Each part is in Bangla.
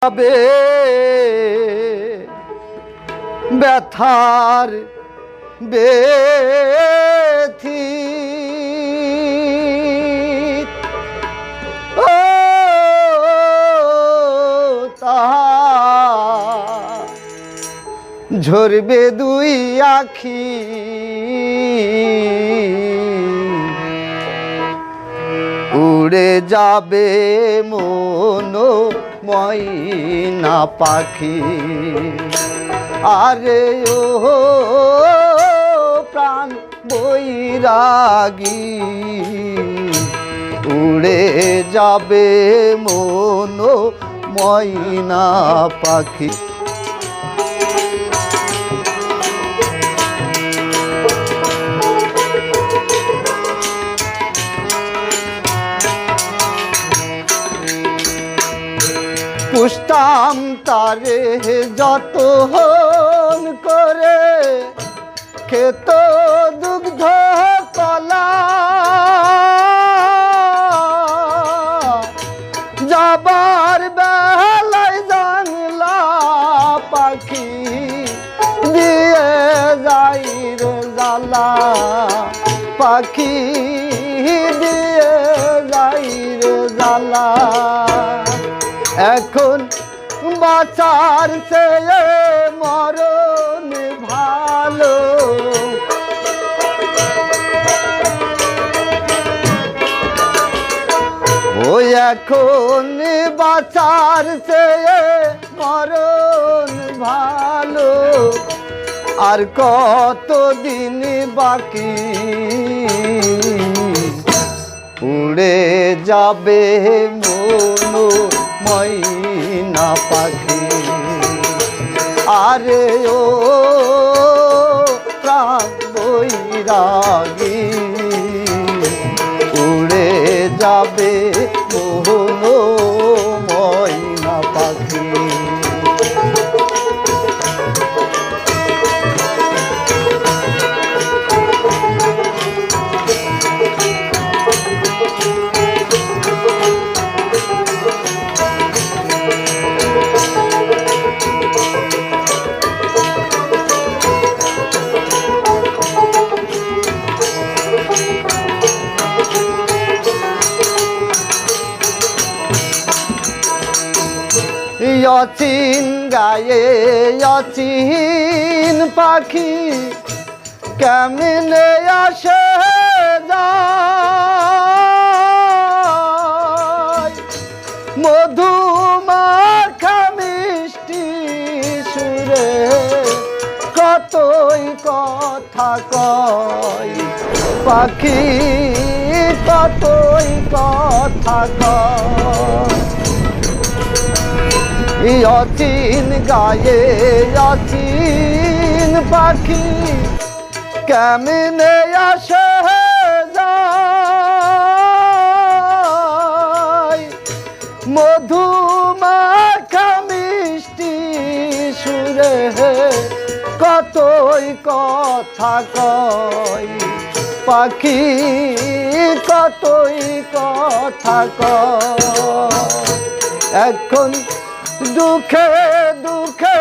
যাবে ব্যথার বেথি ও তাহার ঝরবে দুই আখি উড়ে যাবে মনো ময়না পাখি আরে ও প্রাণ বৈরাগী উড়ে যাবে মনো ময়না পাখি পুষতাম তারে যতন করে খেত দুগ্ধ কলা যাবার বেলায় জানলা পাখি দিয়ে যাই রে জ্বালা পাখি দিয়ে যাই রে জ্বালা এখন বাঁচার চেয়ে মরণ ভালো ওই এখন বাঁচার চেয়ে মরণ ভালো আর কতদিন বাকি উড়ে যাবে মনো ময়না পাখি আরে ও প্রাণ বৈরাগী উড়ে যাবে মনো ময়না পাখি অচিন গায়ে অচিন পাখি কেমনে আসে যায় মধুমাখা মিষ্টি সুরে কতই কথা কয় পাখি কতই কথা কয় অচিন গায়ে অচিন পাখি কেমনে আসে যায় মধুমাখা মিষ্টি সুরে কতই কথা কয় পাখি কতই কথা কয় এখন দুঃখে দুঃখে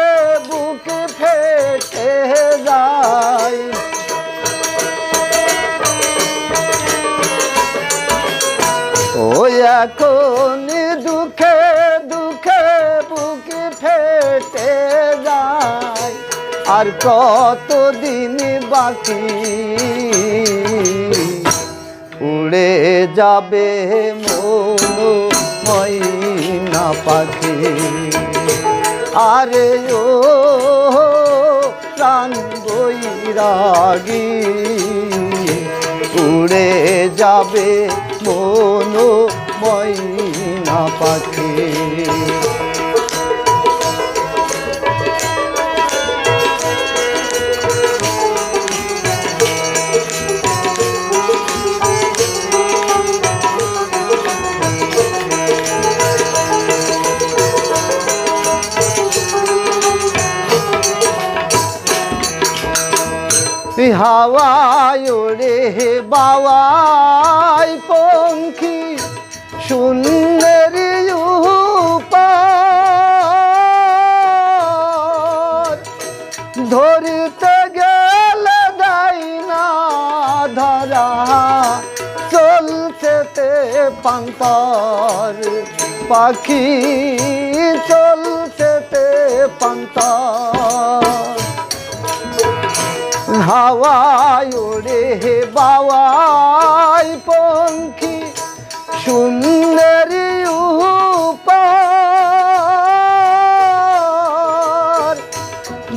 বুক ফেটে যায় ও এখন দুঃখে দুঃখে বুক ফেটে যায় আর কতদিন বাকি উড়ে যাবে মনো ময়না পাখি আরে ও প্রাণ বৈরাগী উড়ে যাবে মনো ময়না পাখি হাওয়ায় ওড়ে বাওয়ায় পঙ্খী শূন্যের উপায় ধরিতে গেলে দেয় না ধরা চলছে তে পান্তর পাখি চলছে তে পান্তর হাওয়ায় ওড়ে বাওয়াই পঙ্খী সুন্দরী উপর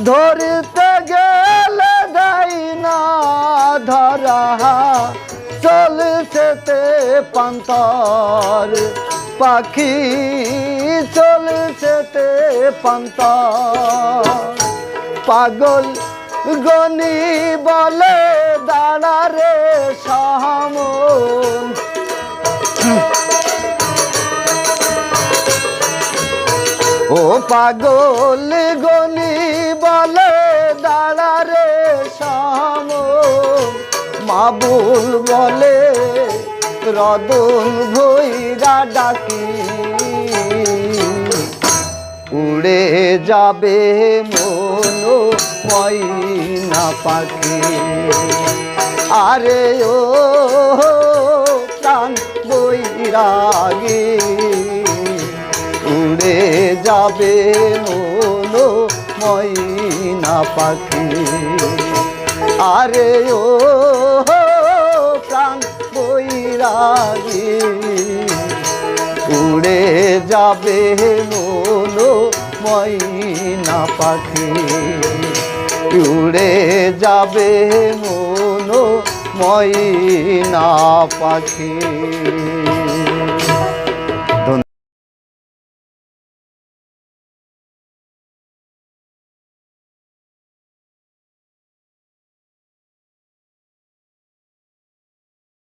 ধরতে গেলে দেয় না ধরা চলছে তে পান্তর পাখি চলছে তে পান্তর পাগল গনি বলে দাঁড়া রে সামন ও পাগল গনি বলে দাঁড়া রে সামন মাবুল বলে রদন ভৈরা ডাকি উড়ে যাবে মনো ময়না পাখি আরে ও প্রাণ বৈরাগী উড়ে যাবে মনো ময়না পাখি আরে ও প্রাণ বৈরাগী উড়ে যাবে মনো ময়না পাখি উড়ে যাবে মনো ময়না পাখি।